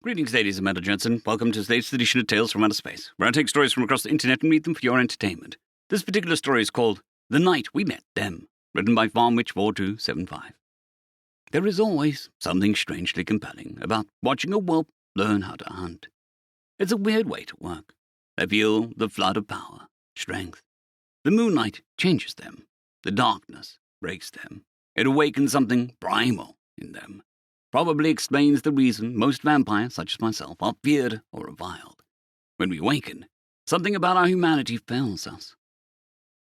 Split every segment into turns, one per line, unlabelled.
Greetings, ladies and gentlemen. Welcome to today's edition of Tales from Outer Space, where I take stories from across the internet and read them for your entertainment. This particular story is called The Night We Met Them, written by Farmwhich4275. There is always something strangely compelling about watching a whelp learn how to hunt. It's a weird way to work. They feel the flood of power, strength. The moonlight changes them. The darkness breaks them. It awakens something primal in them. Probably explains the reason most vampires, such as myself, are feared or reviled. When we awaken, something about our humanity fails us.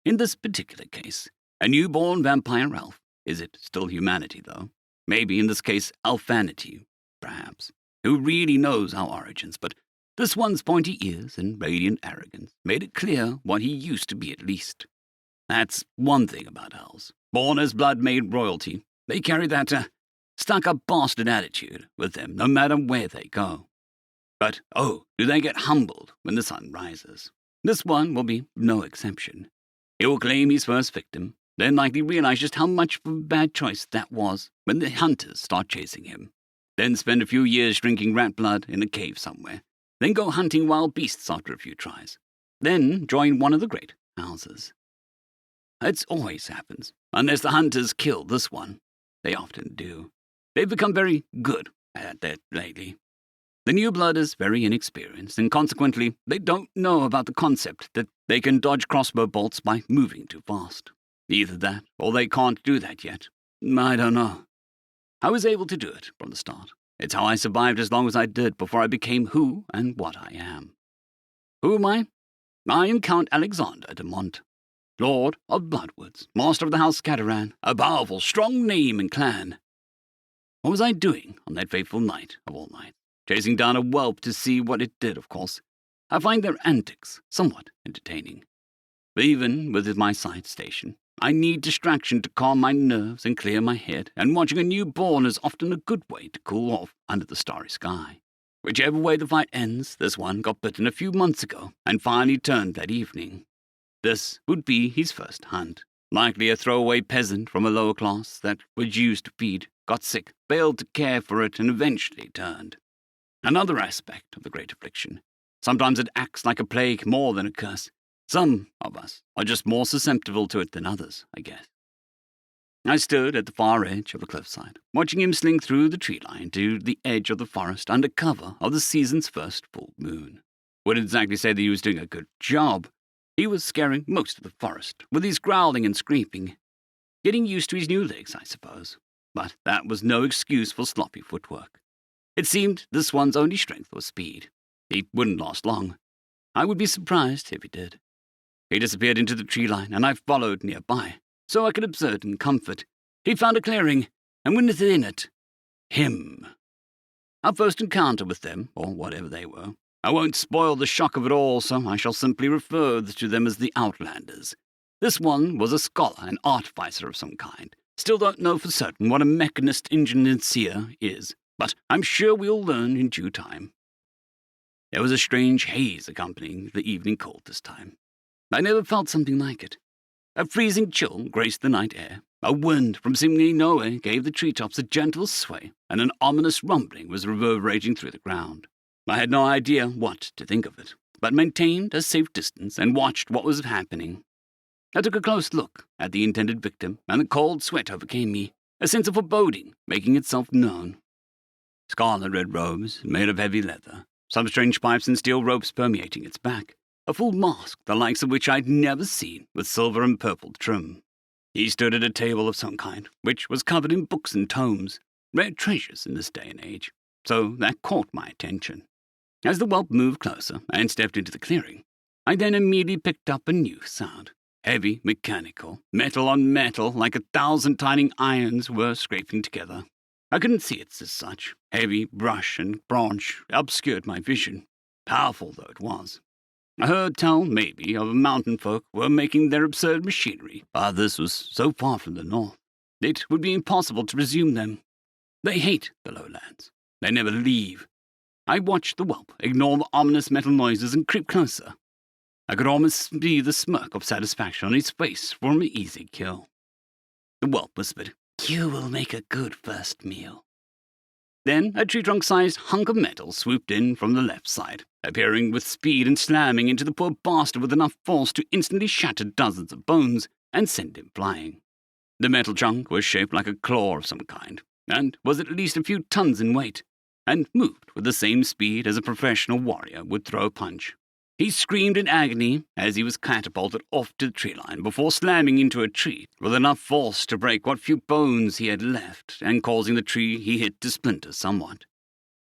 In this particular case, a newborn vampire elf. Is it still humanity, though? Maybe in this case, elfanity, perhaps. Who really knows our origins, but this one's pointy ears and radiant arrogance made it clear what he used to be at least. That's one thing about elves. Born as blood-made royalty, they carry that, stuck-up bastard attitude with them no matter where they go. But, oh, do they get humbled when the sun rises. This one will be no exception. He will claim his first victim, then likely realize just how much of a bad choice that was when the hunters start chasing him. Then spend a few years drinking rat blood in a cave somewhere. Then go hunting wild beasts after a few tries. Then join one of the great houses. It always happens, unless the hunters kill this one. They often do. They've become very good at that lately. The new blood is very inexperienced, and consequently, they don't know about the concept that they can dodge crossbow bolts by moving too fast. Either that, or they can't do that yet. I don't know. I was able to do it from the start. It's how I survived as long as I did before I became who and what I am. Who am I? I am Count Alexander de Mont, Lord of Bloodwoods, Master of the House Scatteran, a powerful, strong name and clan. What was I doing on that fateful night of all nights? Chasing down a whelp to see what it did, of course. I find their antics somewhat entertaining. But even with my side station, I need distraction to calm my nerves and clear my head, and watching a newborn is often a good way to cool off under the starry sky. Whichever way the fight ends, this one got bitten a few months ago and finally turned that evening. This would be his first hunt. Likely a throwaway peasant from a lower class that was used to feed, got sick, failed to care for it, and eventually turned. Another aspect of the great affliction. Sometimes it acts like a plague more than a curse. Some of us are just more susceptible to it than others, I guess. I stood at the far edge of a cliffside, watching him sling through the tree line to the edge of the forest under cover of the season's first full moon. Wouldn't exactly say that he was doing a good job. He was scaring most of the forest with his growling and screaming. Getting used to his new legs, I suppose. But that was no excuse for sloppy footwork. It seemed this one's only strength was speed. He wouldn't last long. I would be surprised if he did. He disappeared into the tree line, and I followed nearby, so I could observe in comfort. He found a clearing, and within it, him. Our first encounter with them, or whatever they were. I won't spoil the shock of it all, so I shall simply refer to them as the Outlanders. This one was a scholar, an artificer of some kind. Still don't know for certain what a mechanist engineer is, but I'm sure we'll learn in due time. There was a strange haze accompanying the evening cold this time. I never felt something like it. A freezing chill graced the night air. A wind from seemingly nowhere gave the treetops a gentle sway, and an ominous rumbling was reverberating through the ground. I had no idea what to think of it, but maintained a safe distance and watched what was happening. I took a close look at the intended victim, and a cold sweat overcame me, a sense of foreboding making itself known. Scarlet red robes made of heavy leather, some strange pipes and steel ropes permeating its back, a full mask the likes of which I'd never seen, with silver and purple trim. He stood at a table of some kind, which was covered in books and tomes, rare treasures in this day and age, so that caught my attention. As the whelp moved closer and stepped into the clearing, I then immediately picked up a new sound. Heavy, mechanical, metal on metal, like 1,000 tiny irons were scraping together. I couldn't see it as such. Heavy brush and branch obscured my vision, powerful though it was. I heard tell, maybe, of mountain folk were making their absurd machinery, but this was so far from the north. It would be impossible to resume them. They hate the lowlands. They never leave. I watched the whelp ignore the ominous metal noises and creep closer. I could almost see the smirk of satisfaction on his face for an easy kill. The whelp whispered, "You will make a good first meal." Then a tree-trunk-sized hunk of metal swooped in from the left side, appearing with speed and slamming into the poor bastard with enough force to instantly shatter dozens of bones and send him flying. The metal chunk was shaped like a claw of some kind, and was at least a few tons in weight, and moved with the same speed as a professional warrior would throw a punch. He screamed in agony as he was catapulted off to the tree line before slamming into a tree with enough force to break what few bones he had left and causing the tree he hit to splinter somewhat.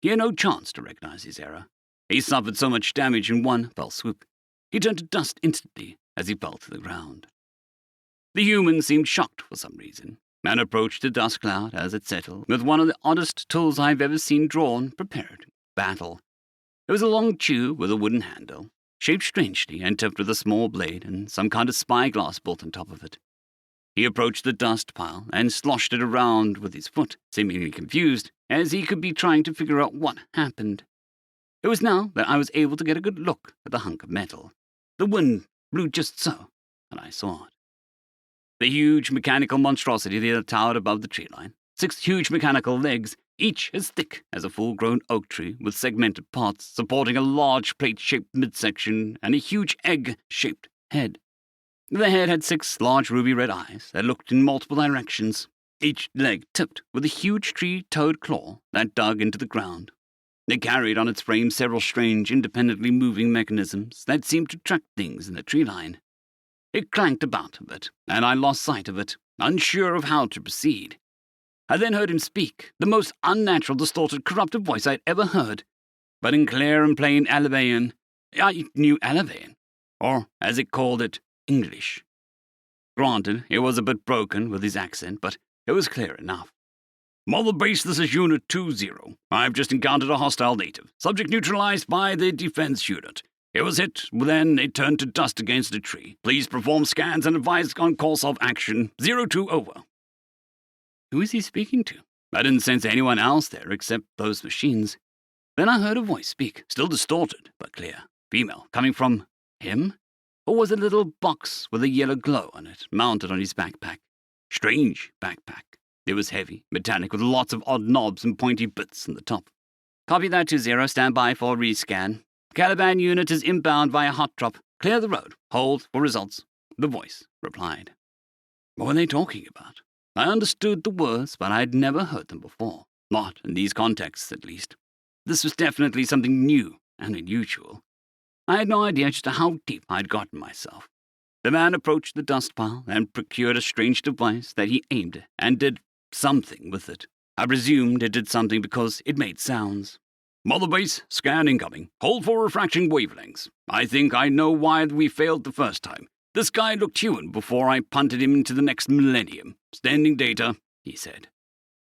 He had no chance to recognize his error. He suffered so much damage in one fell swoop. He turned to dust instantly as he fell to the ground. The human seemed shocked for some reason, and approached the dust cloud as it settled with one of the oddest tools I've ever seen drawn prepared for battle. It was a long chew with a wooden handle, shaped strangely and tipped with a small blade and some kind of spyglass built on top of it. He approached the dust pile and sloshed it around with his foot, seemingly confused, as he could be trying to figure out what happened. It was now that I was able to get a good look at the hunk of metal. The wind blew just so, and I saw it. The huge mechanical monstrosity that towered above the tree line, 6 huge mechanical legs, each as thick as a full-grown oak tree with segmented parts supporting a large plate-shaped midsection and a huge egg-shaped head. The head had 6 large ruby-red eyes that looked in multiple directions, each leg tipped with a huge tree-toed claw that dug into the ground. It carried on its frame several strange, independently moving mechanisms that seemed to track things in the tree line. It clanked about a bit, and I lost sight of it, unsure of how to proceed. I then heard him speak, the most unnatural, distorted, corrupted voice I'd ever heard. But in clear and plain Alabaean, I knew Alabaean, or, as it called it, English. Granted, it was a bit broken with his accent, but it was clear enough. Mother Base, this is Unit 2-0. I've just encountered a hostile native. Subject neutralized by the defense unit. It was hit, then it turned to dust against a tree. Please perform scans and advise on course of action. 02 over. Who is he speaking to? I didn't sense anyone else there except those machines. Then I heard a voice speak, still distorted, but clear. Female, coming from him? Or was it a little box with a yellow glow on it, mounted on his backpack? Strange backpack. It was heavy, metallic, with lots of odd knobs and pointy bits on the top. Copy that 2-0, stand by for rescan. Caliban unit is inbound via hot drop. Clear the road. Hold for results. The voice replied. What were they talking about? I understood the words, but I had never heard them before. Not in these contexts, at least. This was definitely something new and unusual. I had no idea just how deep I'd gotten myself. The man approached the dust pile and procured a strange device that he aimed and did something with it. I presumed it did something because it made sounds. Mother Base, scan incoming. Hold for refraction wavelengths. I think I know why we failed the first time. This guy looked human before I punted him into the next millennium. Standing data, he said.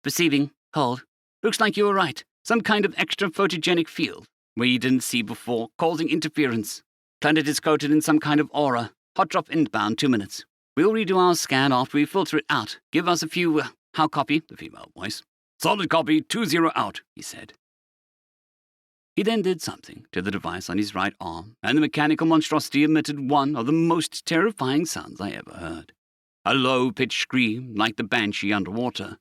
Perceiving. Hold. Looks like you were right. Some kind of extra photogenic field, where you didn't see before, causing interference. Planet is coated in some kind of aura. Hot drop inbound, 2 minutes. We'll redo our scan after we filter it out. Give us a few, how copy? The female voice. Solid copy, 2-0 out, he said. He then did something to the device on his right arm, and the mechanical monstrosity emitted one of the most terrifying sounds I ever heard. A low-pitched scream like the banshee underwater.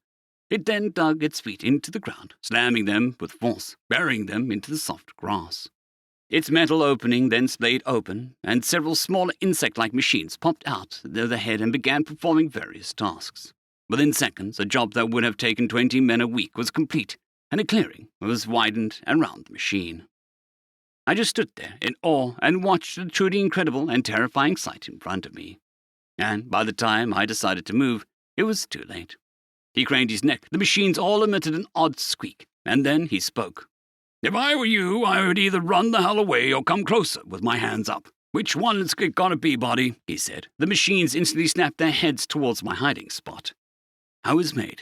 It then dug its feet into the ground, slamming them with force, burying them into the soft grass. Its metal opening then splayed open, and several smaller insect-like machines popped out of the head and began performing various tasks. Within seconds, a job that would have taken 20 men a week was complete, and a clearing was widened around the machine. I just stood there in awe and watched the truly incredible and terrifying sight in front of me. And by the time I decided to move, it was too late. He craned his neck, the machines all emitted an odd squeak, and then he spoke. If I were you, I would either run the hell away or come closer with my hands up. Which one is it gonna be, buddy? He said. The machines instantly snapped their heads towards my hiding spot. I was made.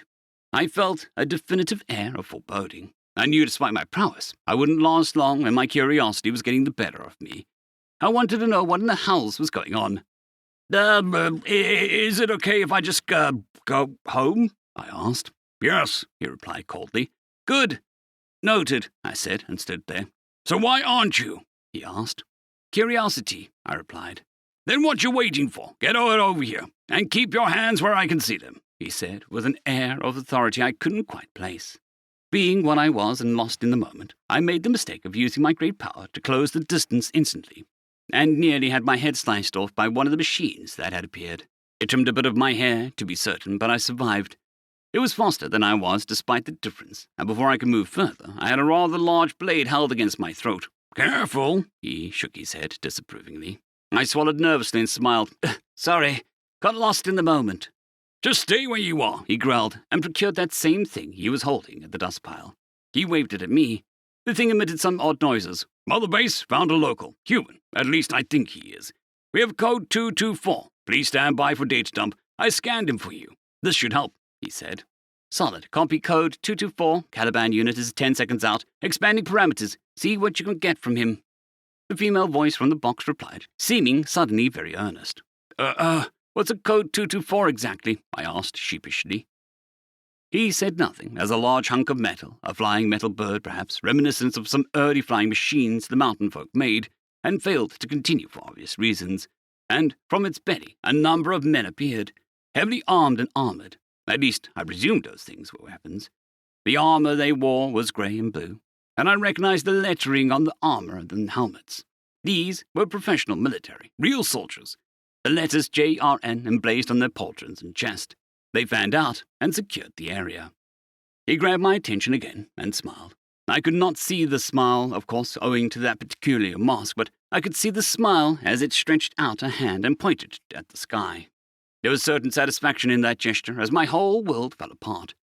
I felt a definitive air of foreboding. I knew despite my prowess, I wouldn't last long and my curiosity was getting the better of me. I wanted to know what in the hells was going on. Is it okay if I just, go home? I asked. Yes, he replied coldly. Good. Noted, I said, and stood there. So why aren't you? He asked. Curiosity, I replied. Then what you waiting for? Get over here, and keep your hands where I can see them, he said, with an air of authority I couldn't quite place. Being what I was and lost in the moment, I made the mistake of using my great power to close the distance instantly, and nearly had my head sliced off by one of the machines that had appeared. It trimmed a bit of my hair, to be certain, but I survived. It was faster than I was, despite the difference, and before I could move further, I had a rather large blade held against my throat. "Careful," he shook his head disapprovingly. I swallowed nervously and smiled. "Sorry, got lost in the moment." "Just stay where you are," he growled, and procured that same thing he was holding at the dust pile. He waved it at me. The thing emitted some odd noises. "Mother Base found a local. Human. At least I think he is. We have code 224. Please stand by for data dump. I scanned him for you. This should help," he said. "Solid. Copy code 224. Caliban unit is 10 seconds out. Expanding parameters. See what you can get from him." The female voice from the box replied, seeming suddenly very earnest. What's a code 224 exactly?" I asked sheepishly. He said nothing, as a large hunk of metal, a flying metal bird perhaps, reminiscent of some early flying machines the mountain folk made, and failed to continue for obvious reasons, and from its belly a number of men appeared, heavily armed and armoured. At least, I presumed those things were weapons. The armour they wore was grey and blue, and I recognized the lettering on the armour and helmets. These were professional military, real soldiers. The letters JRN emblazoned on their pauldrons and chest. They fanned out and secured the area. He grabbed my attention again and smiled. I could not see the smile, of course, owing to that peculiar mask, but I could see the smile as it stretched out a hand and pointed at the sky. There was certain satisfaction in that gesture as my whole world fell apart.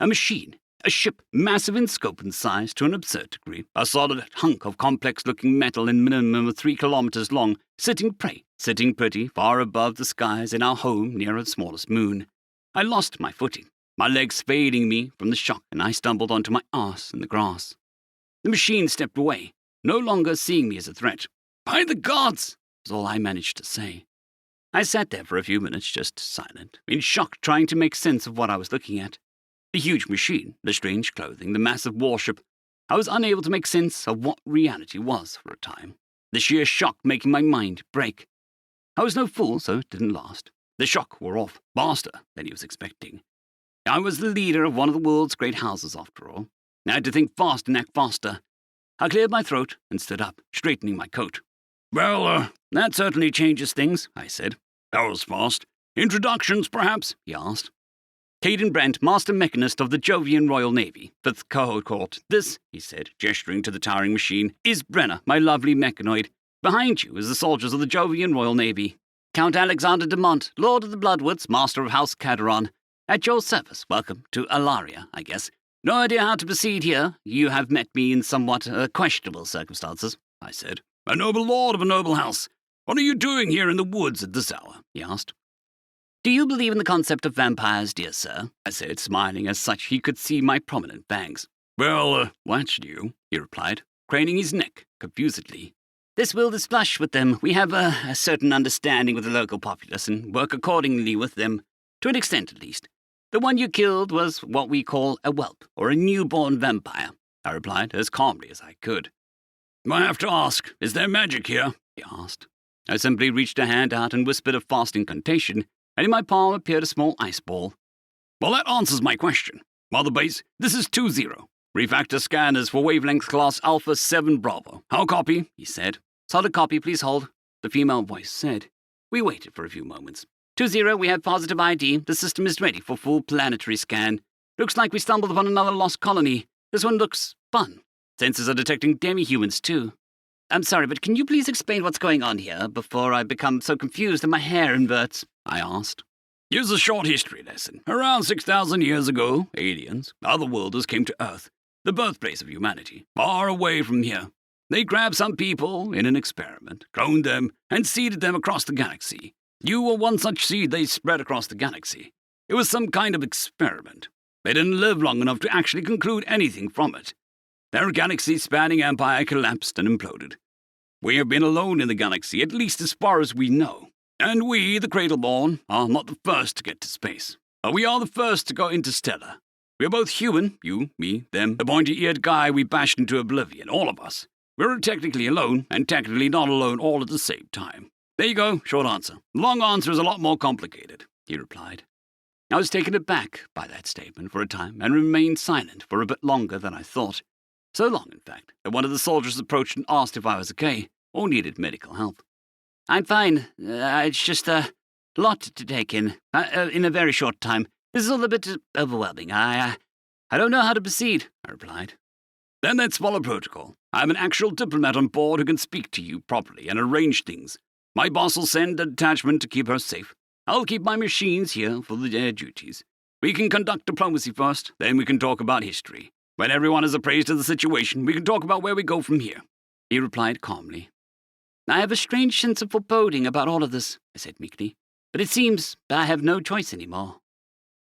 A machine, a ship massive in scope and size to an absurd degree, a solid hunk of complex-looking metal in minimum of 3 kilometers long, sitting pretty far above the skies in our home near our smallest moon. I lost my footing, my legs failing me from the shock, and I stumbled onto my arse in the grass. The machine stepped away, no longer seeing me as a threat. "By the gods!" was all I managed to say. I sat there for a few minutes, just silent, in shock, trying to make sense of what I was looking at. The huge machine, the strange clothing, the massive warship. I was unable to make sense of what reality was for a time. The sheer shock making my mind break. I was no fool, so it didn't last. The shock wore off faster than he was expecting. I was the leader of one of the world's great houses, after all. I had to think fast and act faster. I cleared my throat and stood up, straightening my coat. "Well, that certainly changes things," I said. "That was fast. Introductions, perhaps?" he asked. "Caden Brent, Master Mechanist of the Jovian Royal Navy, 5th Cohort. This," he said, gesturing to the towering machine, "is Brenna, my lovely mechanoid. Behind you is the soldiers of the Jovian Royal Navy. Count Alexander de Mont, Lord of the Bloodwoods, Master of House Caderon. At your service. Welcome to Alaria, I guess. No idea how to proceed here. You have met me in somewhat questionable circumstances," I said. "A noble lord of a noble house. What are you doing here in the woods at this hour?" he asked. "Do you believe in the concept of vampires, dear sir?" I said, smiling as such he could see my prominent fangs. "Well, what's new?" he replied, craning his neck confusedly. "This world is flush with them. We have a certain understanding with the local populace and work accordingly with them, to an extent at least. The one you killed was what we call a whelp, or a newborn vampire," I replied as calmly as I could. "I have to ask, is there magic here?" he asked. I simply reached a hand out and whispered a fast incantation, and in my palm appeared a small ice ball. "Well, that answers my question. Mother Base, this is 2-0. Refactor scanners for wavelength class Alpha 7 Bravo. How copy?" he said. "Solid copy, please hold," the female voice said. We waited for a few moments. 2-0, we have positive ID. The system is ready for full planetary scan. Looks like we stumbled upon another lost colony. This one looks fun. Sensors are detecting demi-humans, too. I'm sorry, but can you please explain what's going on here before I become so confused that my hair inverts?" I asked. "Here's a short history lesson. Around 6,000 years ago, aliens, otherworlders, came to Earth, the birthplace of humanity, far away from here. They grabbed some people in an experiment, cloned them, and seeded them across the galaxy. You were one such seed they spread across the galaxy. It was some kind of experiment. They didn't live long enough to actually conclude anything from it. Their galaxy-spanning empire collapsed and imploded. We have been alone in the galaxy, at least as far as we know. And we, the Cradleborn, are not the first to get to space. But we are the first to go interstellar. We are both human, you, me, them, the pointy-eared guy we bashed into oblivion, all of us. We're technically alone, and technically not alone all at the same time. There you go, short answer. Long answer is a lot more complicated," he replied. I was taken aback by that statement for a time and remained silent for a bit longer than I thought. So long, in fact, that one of the soldiers approached and asked if I was okay or needed medical help. I'm fine. It's just a lot to take in a very short time. This is all a bit overwhelming. I don't know how to proceed, I replied. Then let's follow protocol. I have an actual diplomat on board who can speak to you properly and arrange things. My boss will send a detachment to keep her safe. I'll keep my machines here for their duties. We can conduct diplomacy first, then we can talk about history. When everyone is appraised of the situation, we can talk about where we go from here, he replied calmly. I have a strange sense of foreboding about all of this, I said meekly, but it seems I have no choice anymore.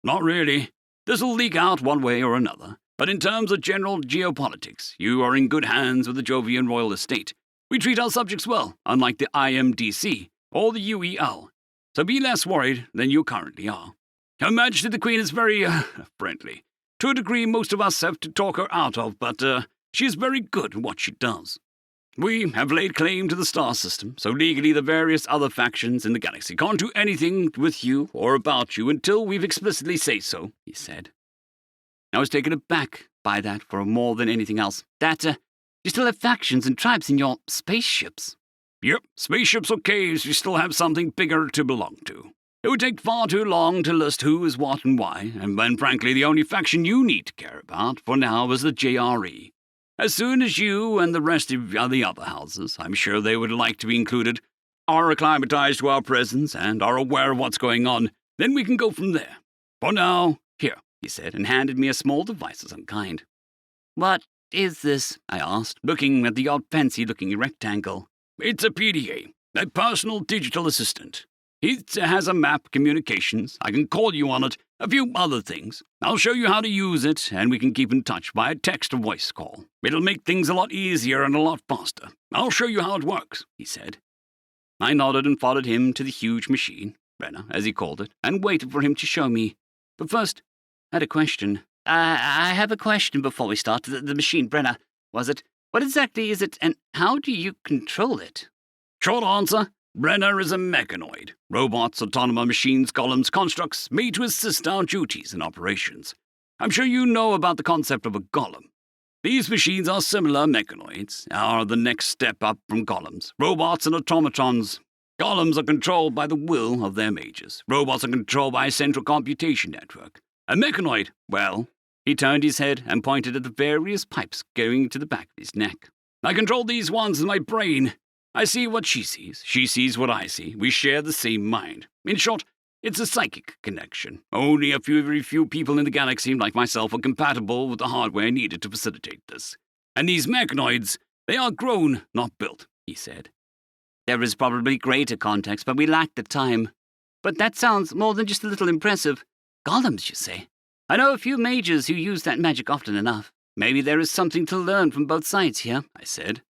Not really. This will leak out one way or another, but in terms of general geopolitics, you are in good hands with the Jovian royal estate. We treat our subjects well, unlike the IMDC or the UEL, so be less worried than you currently are. Her Majesty the Queen is very, friendly. To a degree most of us have to talk her out of, but she is very good at what she does. We have laid claim to the star system, so legally the various other factions in the galaxy can't do anything with you or about you until we've explicitly say so, he said. I was taken aback by that for more than anything else. That, you still have factions and tribes in your spaceships. Yep, spaceships or caves, you still have something bigger to belong to. It would take far too long to list who is what and why, and when frankly the only faction you need to care about for now is the JRE. As soon as you and the rest of the other houses, I'm sure they would like to be included, are acclimatized to our presence and are aware of what's going on, then we can go from there. For now, here, he said, and handed me a small device of some kind. What is this? I asked, looking at the odd fancy-looking rectangle. It's a PDA, a personal digital assistant. It has a map, communications, I can call you on it, a few other things. I'll show you how to use it, and we can keep in touch via text or voice call. It'll make things a lot easier and a lot faster. I'll show you how it works, he said. I nodded and followed him to the huge machine, Brenner, as he called it, and waited for him to show me. But first, I had a question. I have a question before we start. The machine, Brenner, was it? What exactly is it, and how do you control it? Short answer. Brenner is a mechanoid. Robots, autonomous machines, golems, constructs made to assist our duties and operations. I'm sure you know about the concept of a golem. These machines are similar mechanoids, are the next step up from golems, robots and automatons. Golems are controlled by the will of their mages. Robots are controlled by a central computation network. A mechanoid, well, he turned his head and pointed at the various pipes going to the back of his neck. I control these ones with my brain. I see what she sees what I see. We share the same mind. In short, it's a psychic connection. Only very few people in the galaxy, like myself, are compatible with the hardware needed to facilitate this. And these mechanoids, they are grown, not built, he said. There is probably greater context, but we lack the time. But that sounds more than just a little impressive. Golems, you say? I know a few mages who use that magic often enough. Maybe there is something to learn from both sides here, I said.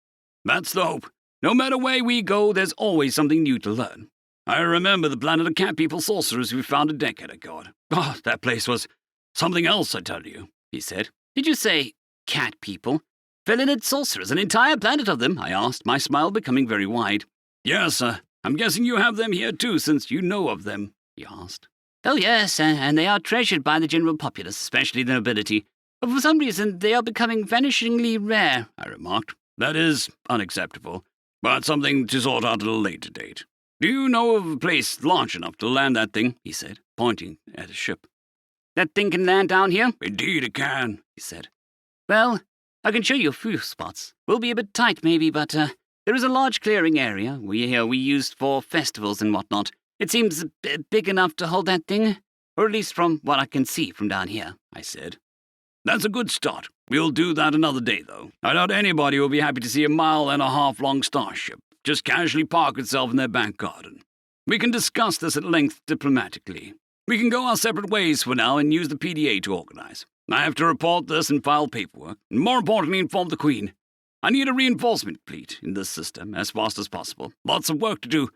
That's the hope. No matter where we go, there's always something new to learn. I remember the planet of cat people sorcerers we found a decade ago. Oh, that place was something else, I tell you, he said. Did you say cat people? Felinid sorcerers, an entire planet of them? I asked, my smile becoming very wide. Yes, I'm guessing you have them here too, since you know of them, he asked. Oh yes, and they are treasured by the general populace, especially the nobility. But for some reason, they are becoming vanishingly rare, I remarked. That is unacceptable. But something to sort out at a later date. Do you know of a place large enough to land that thing? He said, pointing at a ship. That thing can land down here? Indeed it can, he said. Well, I can show you a few spots. We'll be a bit tight maybe, but there is a large clearing area we used for festivals and whatnot. It seems big enough to hold that thing, or at least from what I can see from down here, I said. That's a good start. We'll do that another day, though. I doubt anybody will be happy to see a 1.5 mile long starship just casually park itself in their back garden. We can discuss this at length diplomatically. We can go our separate ways for now and use the PDA to organize. I have to report this and file paperwork, and more importantly inform the Queen. I need a reinforcement fleet in this system as fast as possible. Lots of work to do.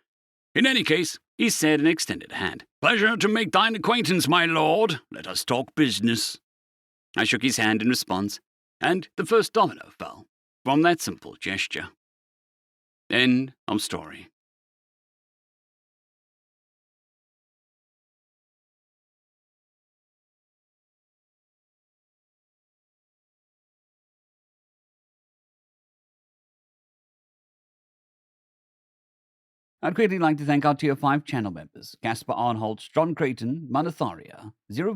In any case, he said and extended a hand. Pleasure to make thine acquaintance, my lord. Let us talk business. I shook his hand in response, and the first domino fell from that simple gesture. End of story. I'd greatly like to thank our Tier 5 channel members, Caspar Arnholtz, John Creighton, Manatharia, 050,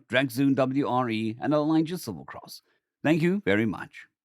Dragzoon WRE, and Elijah Silvercross. Thank you very much.